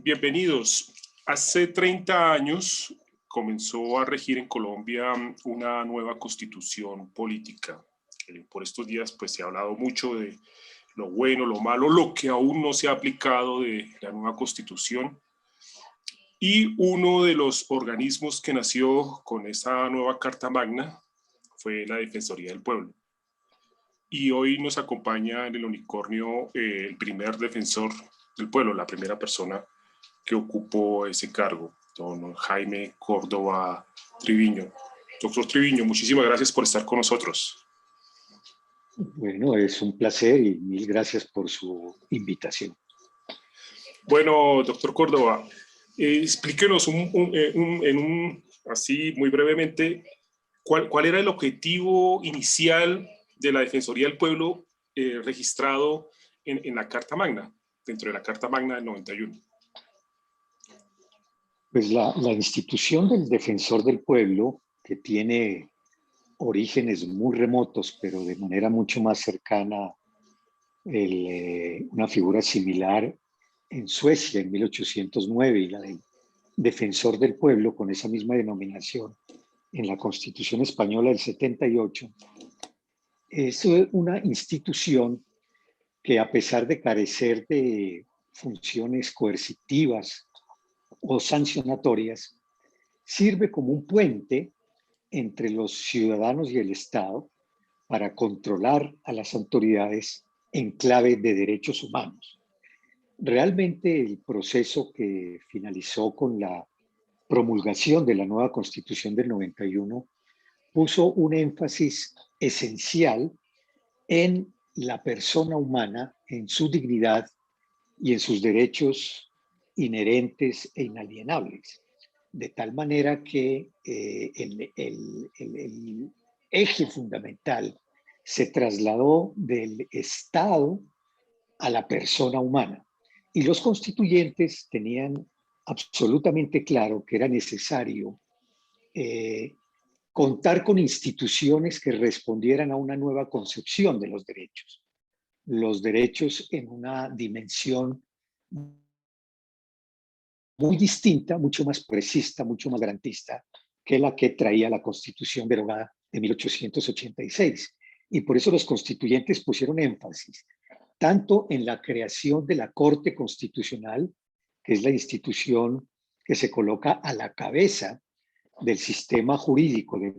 Bienvenidos. Hace 30 años comenzó a regir en Colombia una nueva constitución política. Por estos días pues se ha hablado mucho de lo bueno, lo malo, lo que aún no se ha aplicado de la nueva constitución. Y uno de los organismos que nació con esa nueva Carta Magna fue la Defensoría del Pueblo. Y hoy nos acompaña en el unicornio el primer defensor del pueblo, la primera persona que ocupó ese cargo, don Jaime Córdoba Triviño. Doctor Triviño, muchísimas gracias por estar con nosotros. Bueno, es un placer y mil gracias por su invitación. Bueno, doctor Córdoba, explíquenos así muy brevemente cuál era el objetivo inicial de la Defensoría del Pueblo registrado en la Carta Magna, dentro de la Carta Magna del 91. Pues la institución del Defensor del Pueblo, que tiene orígenes muy remotos, pero de manera mucho más cercana, una figura similar en Suecia en 1809 y la del Defensor del Pueblo con esa misma denominación en la Constitución Española del 78, es una institución que, a pesar de carecer de funciones coercitivas o sancionatorias, sirve como un puente entre los ciudadanos y el Estado para controlar a las autoridades en clave de derechos humanos. Realmente el proceso que finalizó con la promulgación de la nueva Constitución del 91 puso un énfasis esencial en la persona humana, en su dignidad y en sus derechos inherentes e inalienables. De tal manera que el eje fundamental se trasladó del Estado a la persona humana. Y los constituyentes tenían absolutamente claro que era necesario contar con instituciones que respondieran a una nueva concepción de los derechos en una dimensión muy distinta, mucho más progresista, mucho más garantista que la que traía la Constitución derogada de 1886. Y por eso los constituyentes pusieron énfasis tanto en la creación de la Corte Constitucional, que es la institución que se coloca a la cabeza del sistema jurídico de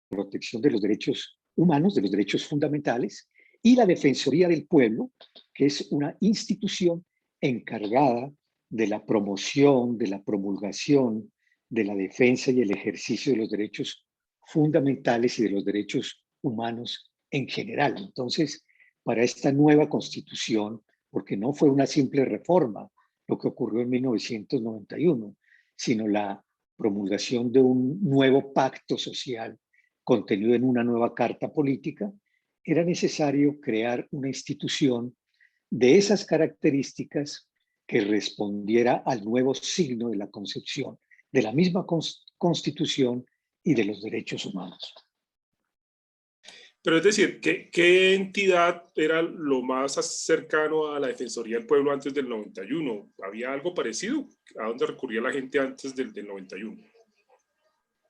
protección de los derechos humanos, de los derechos fundamentales, y la Defensoría del Pueblo, que es una institución encargada de la promoción, de la promulgación, de la defensa y el ejercicio de los derechos fundamentales y de los derechos humanos en general. Entonces, para esta nueva Constitución, porque no fue una simple reforma lo que ocurrió en 1991, sino la promulgación de un nuevo pacto social contenido en una nueva carta política, era necesario crear una institución de esas características que respondiera al nuevo signo de la concepción de la misma Constitución y de los derechos humanos. Pero es decir, ¿qué entidad era lo más cercano a la Defensoría del Pueblo antes del 91? ¿Había algo parecido? ¿A dónde recurría la gente antes del 91?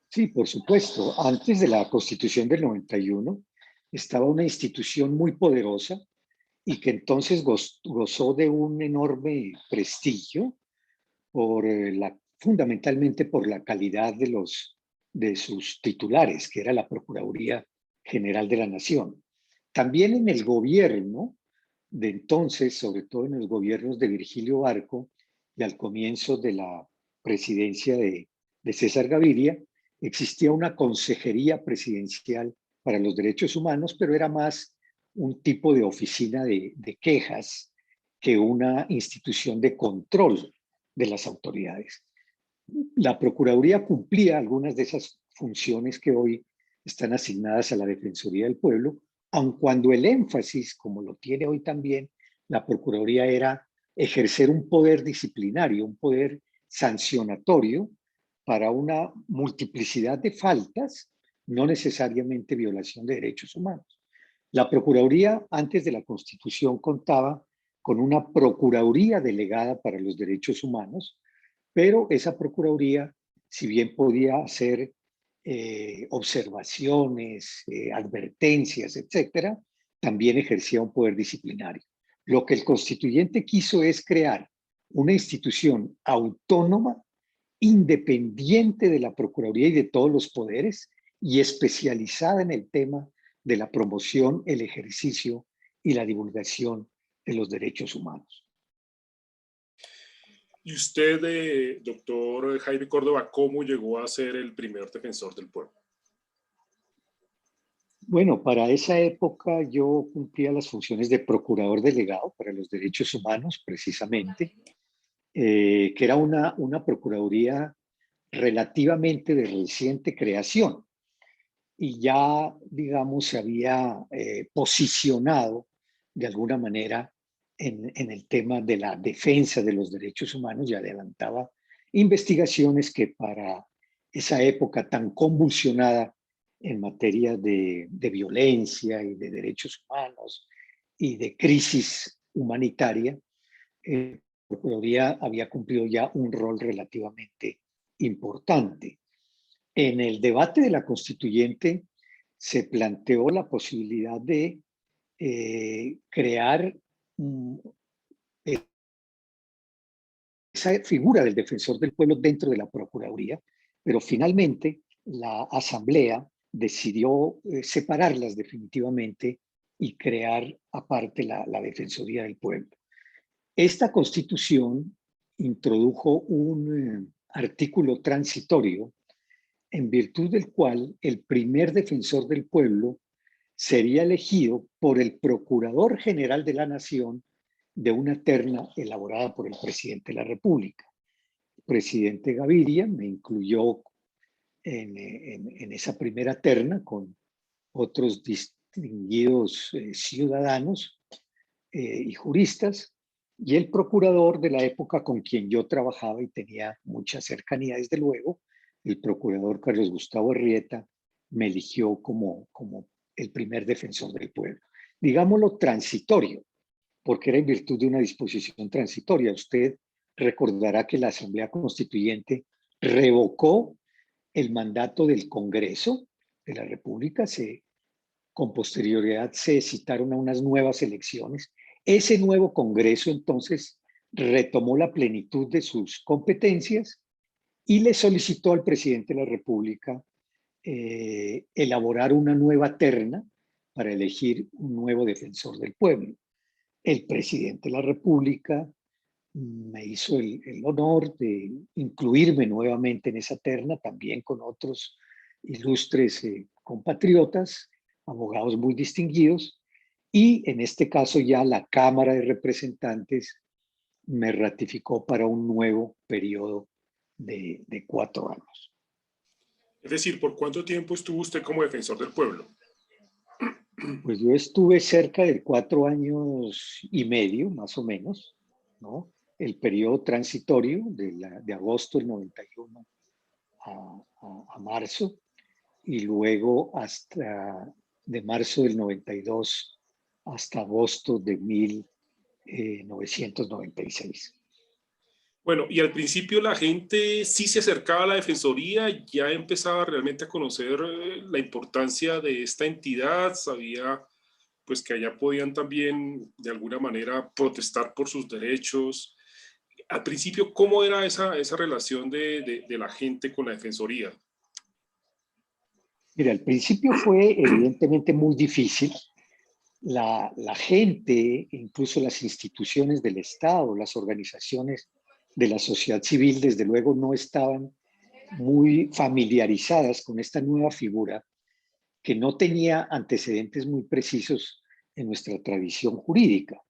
Sí, por supuesto. Antes de la Constitución del 91 estaba una institución muy poderosa y que entonces gozó de un enorme prestigio fundamentalmente por la calidad de sus titulares, que era la Procuraduría General de la Nación. También en el gobierno de entonces, sobre todo en los gobiernos de Virgilio Barco y al comienzo de la presidencia de César Gaviria, existía una consejería presidencial para los derechos humanos, pero era más un tipo de oficina de quejas que una institución de control de las autoridades. La Procuraduría cumplía algunas de esas funciones que hoy están asignadas a la Defensoría del Pueblo, aun cuando el énfasis, como lo tiene hoy también, la Procuraduría era ejercer un poder disciplinario, un poder sancionatorio para una multiplicidad de faltas, no necesariamente violación de derechos humanos. La Procuraduría, antes de la Constitución, contaba con una Procuraduría delegada para los derechos humanos, pero esa Procuraduría, si bien podía hacer observaciones, advertencias, etcétera, también ejercía un poder disciplinario. Lo que el constituyente quiso es crear una institución autónoma, independiente de la Procuraduría y de todos los poderes, y especializada en el tema de la promoción, el ejercicio y la divulgación de los derechos humanos. Y usted, doctor Jaime Córdoba, ¿cómo llegó a ser el primer defensor del pueblo? Bueno, para esa época yo cumplía las funciones de procurador delegado para los derechos humanos, precisamente, que era una procuraduría relativamente de reciente creación y ya, digamos, se había posicionado de alguna manera en el tema de la defensa de los derechos humanos y adelantaba investigaciones que para esa época tan convulsionada en materia de violencia y de derechos humanos y de crisis humanitaria, la Procuraduría había cumplido ya un rol relativamente importante. En el debate de la constituyente se planteó la posibilidad de crear esa figura del defensor del pueblo dentro de la Procuraduría, pero finalmente la Asamblea decidió separarlas definitivamente y crear aparte la Defensoría del Pueblo. Esta Constitución introdujo un artículo transitorio en virtud del cual el primer defensor del pueblo sería elegido por el Procurador General de la Nación de una terna elaborada por el presidente de la República. El presidente Gaviria me incluyó en esa primera terna con otros distinguidos ciudadanos y juristas, y el procurador de la época con quien yo trabajaba y tenía mucha cercanía, desde luego, el procurador Carlos Gustavo Arrieta, me eligió como el primer defensor del pueblo. Digámoslo transitorio, porque era en virtud de una disposición transitoria. Usted recordará que la Asamblea Constituyente revocó el mandato del Congreso de la República, con posterioridad se citaron a unas nuevas elecciones. Ese nuevo Congreso entonces retomó la plenitud de sus competencias y le solicitó al presidente de la República elaborar una nueva terna para elegir un nuevo defensor del pueblo. El presidente de la República me hizo el honor de incluirme nuevamente en esa terna, también con otros ilustres compatriotas, abogados muy distinguidos, y en este caso ya la Cámara de Representantes me ratificó para un nuevo periodo de 4 años. Es decir, ¿por cuánto tiempo estuvo usted como defensor del pueblo? Pues yo estuve cerca de 4 años y medio, más o menos, ¿no? El periodo transitorio de agosto del 91 a marzo, y luego hasta de marzo del 92 hasta agosto de 1996. Bueno, y al principio la gente sí se acercaba a la Defensoría, ya empezaba realmente a conocer la importancia de esta entidad, sabía pues que allá podían también de alguna manera protestar por sus derechos. Al principio, ¿cómo era esa relación de la gente con la Defensoría? Mira, al principio fue evidentemente muy difícil. La gente, incluso las instituciones del Estado, las organizaciones de la sociedad civil, desde luego no estaban muy familiarizadas con esta nueva figura que no tenía antecedentes muy precisos en nuestra tradición jurídica,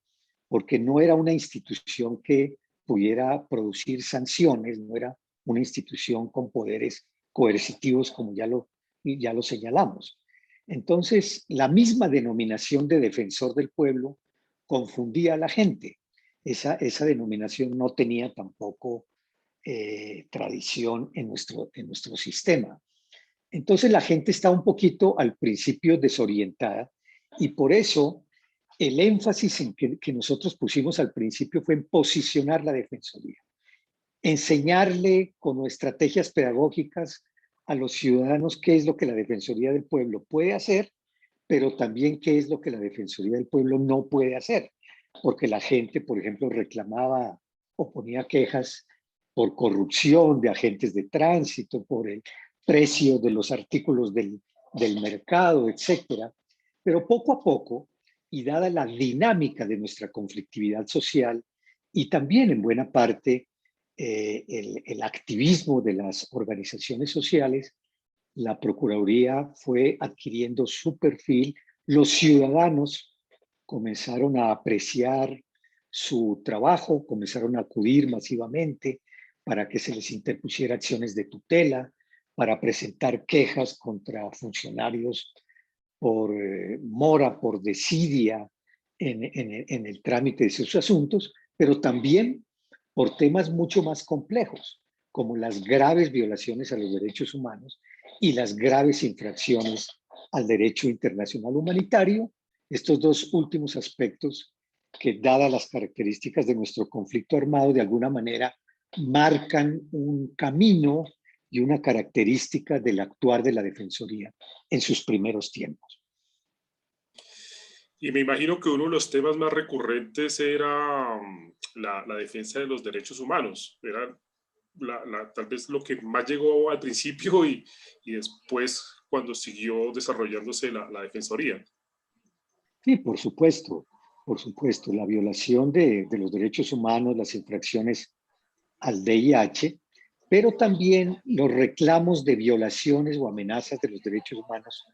porque no era una institución que pudiera producir sanciones, no era una institución con poderes coercitivos como ya lo señalamos. Entonces, la misma denominación de defensor del pueblo confundía a la gente. Esa denominación no tenía tampoco tradición en nuestro sistema. Entonces la gente está un poquito al principio desorientada y por eso el énfasis que nosotros pusimos al principio fue en posicionar la Defensoría, enseñarle con estrategias pedagógicas a los ciudadanos qué es lo que la Defensoría del Pueblo puede hacer, pero también qué es lo que la Defensoría del Pueblo no puede hacer, porque la gente, por ejemplo, reclamaba o ponía quejas por corrupción de agentes de tránsito, por el precio de los artículos del mercado, etcétera. Pero poco a poco, y dada la dinámica de nuestra conflictividad social y también en buena parte el activismo de las organizaciones sociales, la Procuraduría fue adquiriendo su perfil, los ciudadanos comenzaron a apreciar su trabajo, comenzaron a acudir masivamente para que se les interpusiera acciones de tutela, para presentar quejas contra funcionarios por mora, por desidia en el trámite de sus asuntos, pero también por temas mucho más complejos, como las graves violaciones a los derechos humanos y las graves infracciones al derecho internacional humanitario, estos dos últimos aspectos que, dadas las características de nuestro conflicto armado, de alguna manera marcan un camino y una característica del actuar de la Defensoría en sus primeros tiempos. Y me imagino que uno de los temas más recurrentes era la defensa de los derechos humanos. Era tal vez lo que más llegó al principio y después cuando siguió desarrollándose la defensoría. Sí, por supuesto, la violación de los derechos humanos, las infracciones al VIH, pero también los reclamos de violaciones o amenazas de los derechos humanos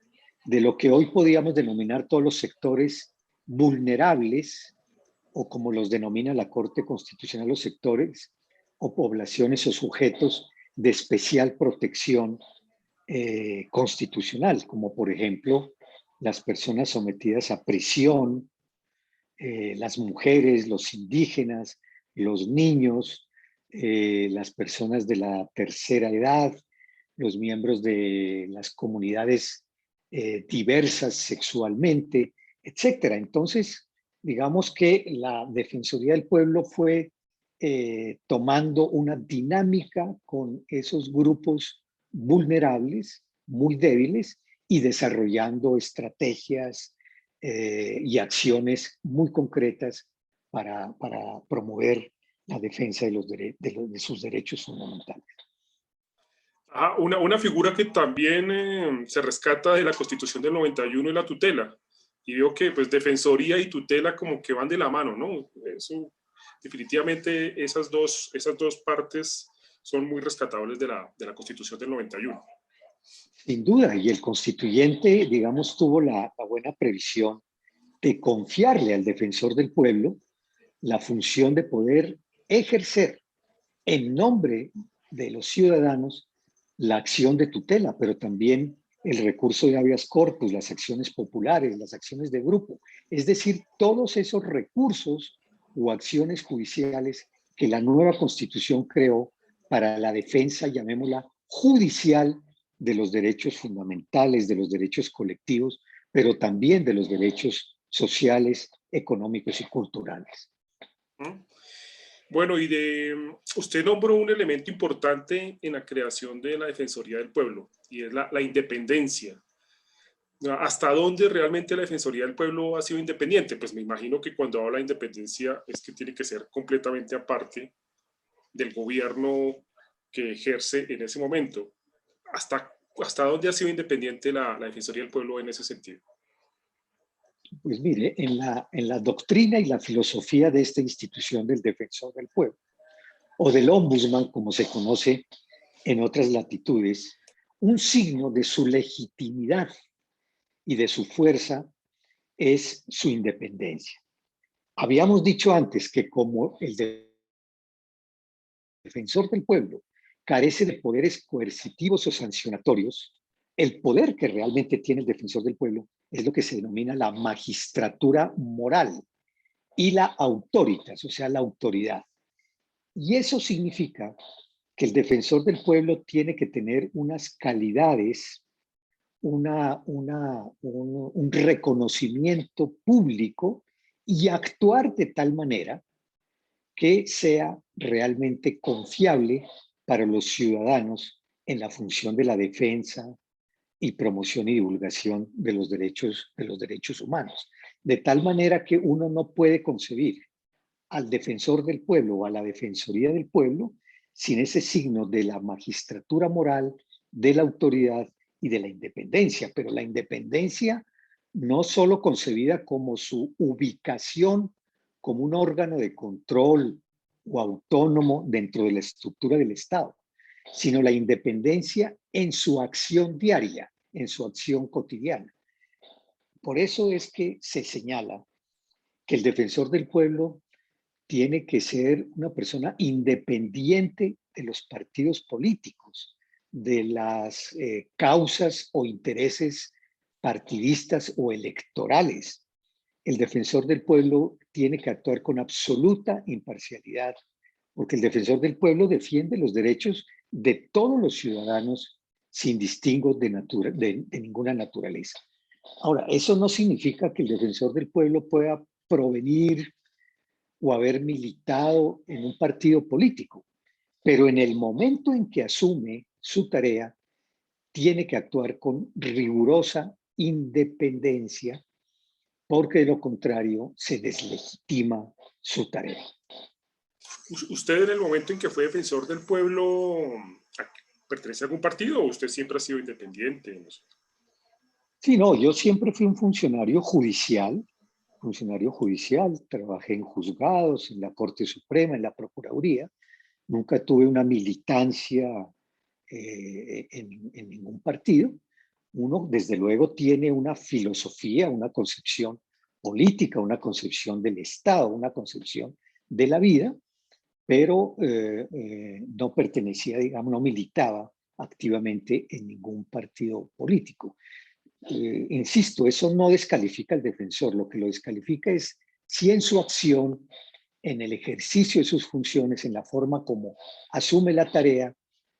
de lo que hoy podríamos denominar todos los sectores vulnerables, o como los denomina la Corte Constitucional, los sectores o poblaciones o sujetos de especial protección constitucional, como por ejemplo las personas sometidas a prisión, las mujeres, los indígenas, los niños, las personas de la tercera edad, los miembros de las comunidades diversas sexualmente, etcétera. Entonces, digamos que la Defensoría del Pueblo fue tomando una dinámica con esos grupos vulnerables, muy débiles, y desarrollando estrategias y acciones muy concretas para promover la defensa de sus derechos fundamentales. Una figura que también se rescata de la Constitución del 91 es la tutela. Y veo que pues defensoría y tutela como que van de la mano, ¿no? Eso, definitivamente esas dos partes son muy rescatables de la Constitución del 91. Sin duda, y el constituyente, digamos, tuvo la buena previsión de confiarle al defensor del pueblo la función de poder ejercer en nombre de los ciudadanos la acción de tutela, pero también el recurso de habeas corpus, las acciones populares, las acciones de grupo, es decir, todos esos recursos o acciones judiciales que la nueva Constitución creó para la defensa, llamémosla, judicial de los derechos fundamentales, de los derechos colectivos, pero también de los derechos sociales, económicos y culturales. Bueno, usted nombró un elemento importante en la creación de la Defensoría del Pueblo, y es la independencia. ¿Hasta dónde realmente la Defensoría del Pueblo ha sido independiente? Pues me imagino que cuando habla de independencia es que tiene que ser completamente aparte del gobierno que ejerce en ese momento. ¿Hasta dónde ha sido independiente la Defensoría del Pueblo en ese sentido? Pues mire, en la doctrina y la filosofía de esta institución del Defensor del Pueblo, o del Ombudsman, como se conoce en otras latitudes, un signo de su legitimidad y de su fuerza es su independencia. Habíamos dicho antes que como el Defensor del Pueblo carece de poderes coercitivos o sancionatorios, el poder que realmente tiene el Defensor del Pueblo es lo que se denomina la magistratura moral y la autoritas, o sea, la autoridad. Y eso significa que el Defensor del Pueblo tiene que tener unas calidades, un reconocimiento público y actuar de tal manera que sea realmente confiable para los ciudadanos en la función de la defensa y promoción y divulgación de los derechos humanos. De tal manera que uno no puede concebir al defensor del pueblo o a la defensoría del pueblo sin ese signo de la magistratura moral, de la autoridad y de la independencia. Pero la independencia no solo concebida como su ubicación como un órgano de control o autónomo dentro de la estructura del Estado, sino la independencia en su acción diaria, en su acción cotidiana. Por eso es que se señala que el defensor del pueblo tiene que ser una persona independiente de los partidos políticos, de las causas o intereses partidistas o electorales. El defensor del pueblo tiene que actuar con absoluta imparcialidad, porque el defensor del pueblo defiende los derechos de todos los ciudadanos sin distingo de ninguna naturaleza. Ahora, eso no significa que el defensor del pueblo pueda provenir o haber militado en un partido político, pero en el momento en que asume su tarea, tiene que actuar con rigurosa independencia, porque de lo contrario se deslegitima su tarea. ¿Usted en el momento en que fue defensor del pueblo pertenece a algún partido o usted siempre ha sido independiente? No sé. Sí, no, yo siempre fui un funcionario judicial, trabajé en juzgados, en la Corte Suprema, en la Procuraduría, nunca tuve una militancia en ningún partido. Uno, desde luego, tiene una filosofía, una concepción política, una concepción del Estado, una concepción de la vida, pero no pertenecía, digamos, no militaba activamente en ningún partido político. Insisto, eso no descalifica al defensor, lo que lo descalifica es si en su acción, en el ejercicio de sus funciones, en la forma como asume la tarea,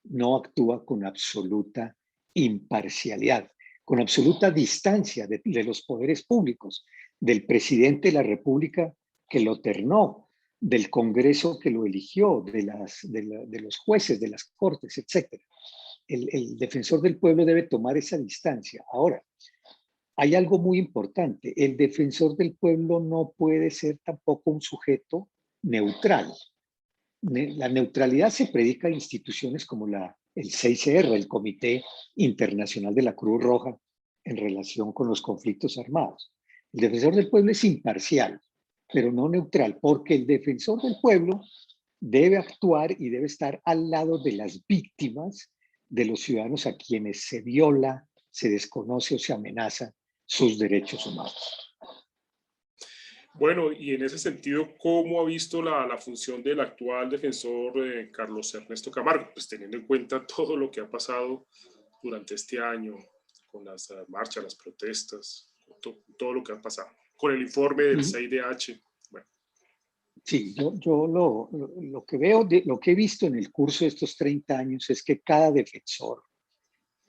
no actúa con absoluta imparcialidad, con absoluta distancia de los poderes públicos, del presidente de la República que lo ternó, del Congreso que lo eligió, de los jueces, de las cortes, etc. El defensor del pueblo debe tomar esa distancia. Ahora, hay algo muy importante. El defensor del pueblo no puede ser tampoco un sujeto neutral. La neutralidad se predica en instituciones como el CICR, el Comité Internacional de la Cruz Roja, en relación con los conflictos armados. El defensor del pueblo es imparcial, pero no neutral, porque el defensor del pueblo debe actuar y debe estar al lado de las víctimas, de los ciudadanos a quienes se viola, se desconoce o se amenaza sus derechos humanos. Bueno, y en ese sentido, ¿cómo ha visto la función del actual defensor Carlos Ernesto Camargo? Pues teniendo en cuenta todo lo que ha pasado durante este año, con las marchas, las protestas, todo lo que ha pasado, con el informe del CIDH. Bueno. Sí, yo lo que veo, lo que he visto en el curso de estos 30 años es que cada defensor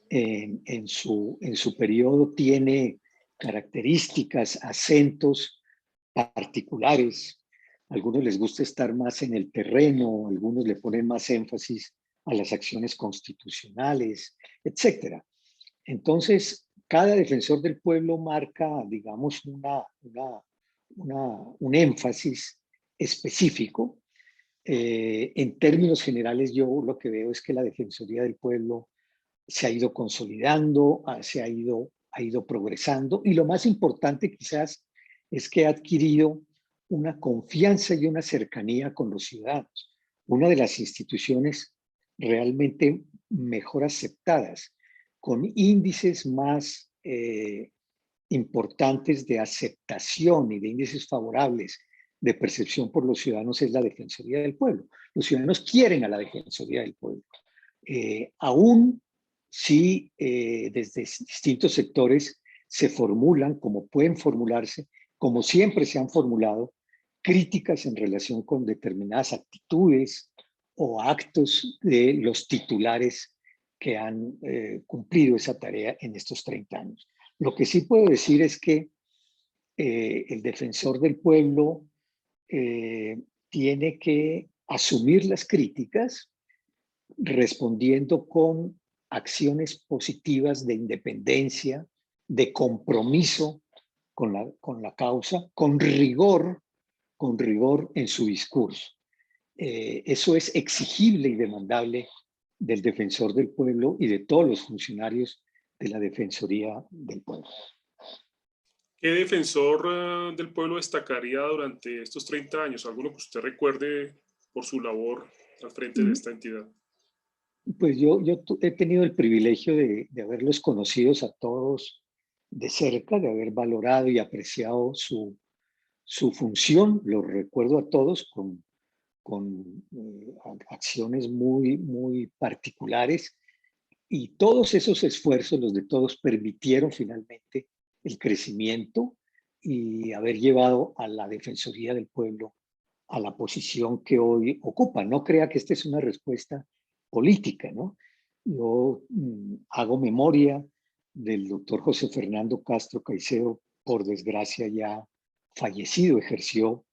en su periodo tiene características, acentos particulares. A algunos les gusta estar más en el terreno, algunos le ponen más énfasis a las acciones constitucionales, etcétera. Entonces, cada defensor del pueblo marca, digamos, un énfasis específico. En términos generales, yo lo que veo es que la Defensoría del Pueblo se ha ido consolidando, ha ido progresando, y lo más importante quizás es que ha adquirido una confianza y una cercanía con los ciudadanos, una de las instituciones realmente mejor aceptadas, con índices más importantes de aceptación y de índices favorables de percepción por los ciudadanos, es la Defensoría del Pueblo. Los ciudadanos quieren a la Defensoría del Pueblo. Aún si desde distintos sectores se formulan, como pueden formularse, como siempre se han formulado, críticas en relación con determinadas actitudes o actos de los titulares que han cumplido esa tarea en estos 30 años. Lo que sí puedo decir es que el defensor del pueblo tiene que asumir las críticas respondiendo con acciones positivas de independencia, de compromiso con la causa, con rigor en su discurso. Eso es exigible y demandable del defensor del pueblo y de todos los funcionarios de la Defensoría del Pueblo. ¿Qué defensor del pueblo destacaría durante estos 30 años? ¿Alguno que usted recuerde por su labor al frente de esta entidad? Pues yo he tenido el privilegio de haberlos conocidos a todos de cerca, de haber valorado y apreciado su función. Los recuerdo a todos con acciones muy particulares, y todos esos esfuerzos, los de todos, permitieron finalmente el crecimiento y haber llevado a la Defensoría del Pueblo a la posición que hoy ocupa. No crea que esta es una respuesta política, ¿no? Yo hago memoria del doctor José Fernando Castro Caicedo, por desgracia ya fallecido, ejerció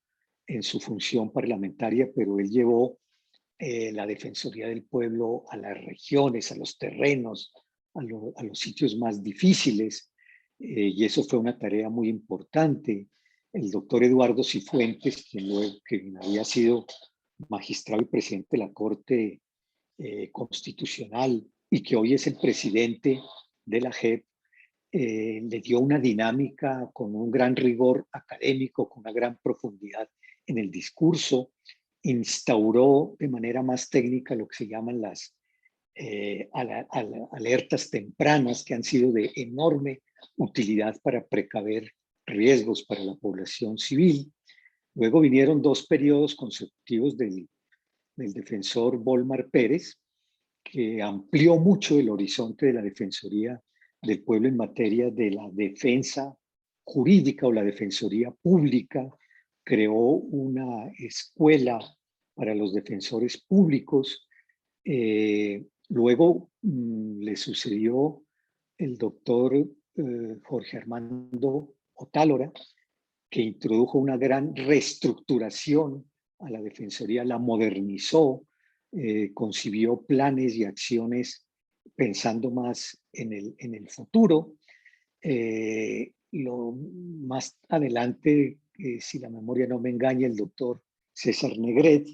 en su función parlamentaria, pero él llevó la Defensoría del Pueblo a las regiones, a los terrenos, a los sitios más difíciles, y eso fue una tarea muy importante. El doctor Eduardo Cifuentes, quien había sido magistrado y presidente de la Corte Constitucional y que hoy es el presidente de la JEP, le dio una dinámica con un gran rigor académico, con una gran profundidad en el discurso, instauró de manera más técnica lo que se llaman las alertas tempranas, que han sido de enorme utilidad para precaver riesgos para la población civil. Luego vinieron 2 periodos consecutivos del defensor Volmar Pérez, que amplió mucho el horizonte de la Defensoría del Pueblo en materia de la defensa jurídica o la defensoría pública. Creó una escuela para los defensores públicos. Luego le sucedió el doctor Jorge Armando Otálora, que introdujo una gran reestructuración a la Defensoría, la modernizó, concibió planes y acciones pensando más en el futuro. Más adelante, si la memoria no me engaña, el doctor César Negret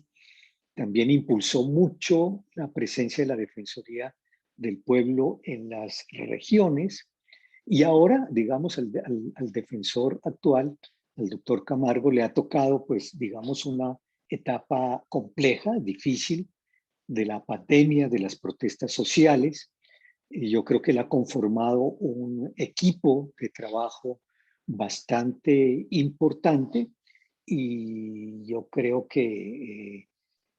también impulsó mucho la presencia de la Defensoría del Pueblo en las regiones, y ahora, digamos, al defensor actual, al doctor Camargo, le ha tocado, pues, digamos, una etapa compleja, difícil, de la pandemia, de las protestas sociales. Y yo creo que él ha conformado un equipo de trabajo bastante importante, y yo creo que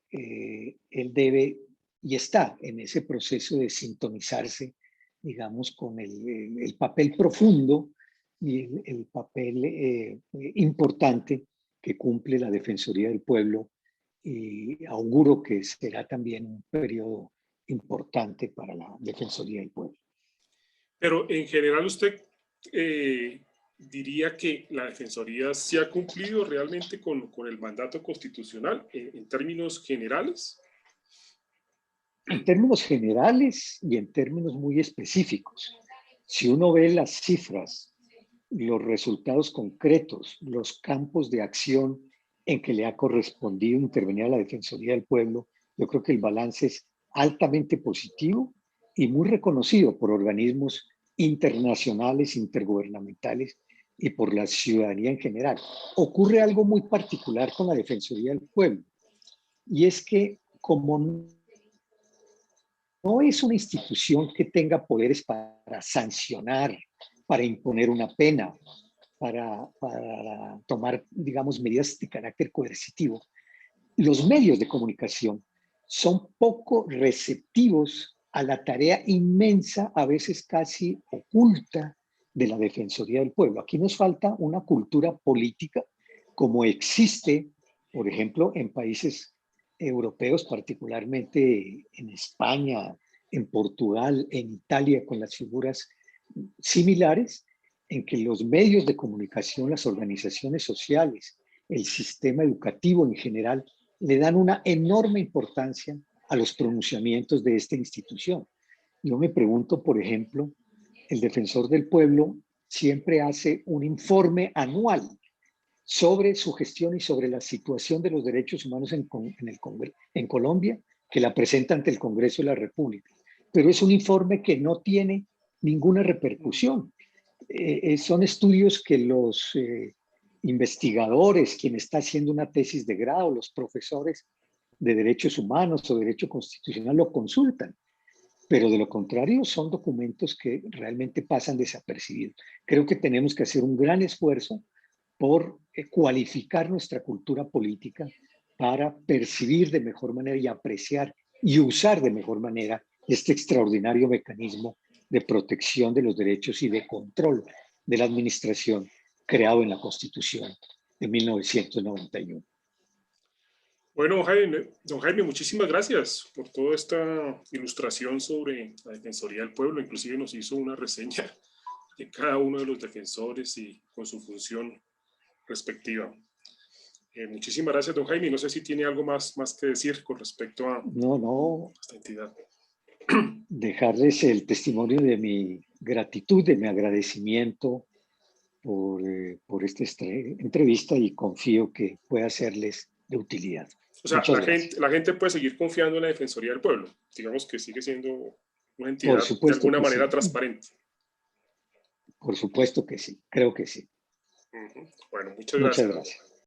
él debe y está en ese proceso de sintonizarse, digamos, con el papel profundo y el papel importante que cumple la Defensoría del Pueblo, y auguro que será también un periodo importante para la Defensoría del Pueblo. Pero en general usted diría que la Defensoría sí ha cumplido realmente con el mandato constitucional en términos generales. En términos generales y en términos muy específicos, si uno ve las cifras, los resultados concretos, los campos de acción en que le ha correspondido intervenir a la Defensoría del Pueblo, yo creo que el balance es altamente positivo y muy reconocido por organismos internacionales, intergubernamentales y por la ciudadanía en general. Ocurre algo muy particular con la Defensoría del Pueblo, y es que como no es una institución que tenga poderes para sancionar, para imponer una pena, para tomar, digamos, medidas de carácter coercitivo, los medios de comunicación son poco receptivos a la tarea inmensa, a veces casi oculta, de la Defensoría del Pueblo. Aquí nos falta una cultura política como existe, por ejemplo, en países europeos, particularmente en España, en Portugal, en Italia, con las figuras similares, en que los medios de comunicación, las organizaciones sociales, el sistema educativo en general, le dan una enorme importancia a los pronunciamientos de esta institución. Yo me pregunto, por ejemplo, el Defensor del Pueblo siempre hace un informe anual sobre su gestión y sobre la situación de los derechos humanos en Colombia, que la presenta ante el Congreso de la República. Pero es un informe que no tiene ninguna repercusión. Son estudios que los investigadores, quien está haciendo una tesis de grado, los profesores de derechos humanos o derecho constitucional lo consultan. Pero de lo contrario son documentos que realmente pasan desapercibidos. Creo que tenemos que hacer un gran esfuerzo por cualificar nuestra cultura política para percibir de mejor manera y apreciar y usar de mejor manera este extraordinario mecanismo de protección de los derechos y de control de la administración creado en la Constitución de 1991. Bueno, don Jaime, muchísimas gracias por toda esta ilustración sobre la Defensoría del Pueblo. Inclusive nos hizo una reseña de cada uno de los defensores y con su función respectiva. Muchísimas gracias, don Jaime. No sé si tiene algo más que decir con respecto a esta entidad. Dejarles el testimonio de mi gratitud, de mi agradecimiento por esta entrevista y confío que pueda serles de utilidad. O sea, la gente puede seguir confiando en la Defensoría del Pueblo. Digamos que sigue siendo una entidad de alguna manera transparente. Por supuesto que sí, creo que sí. Bueno, muchas gracias.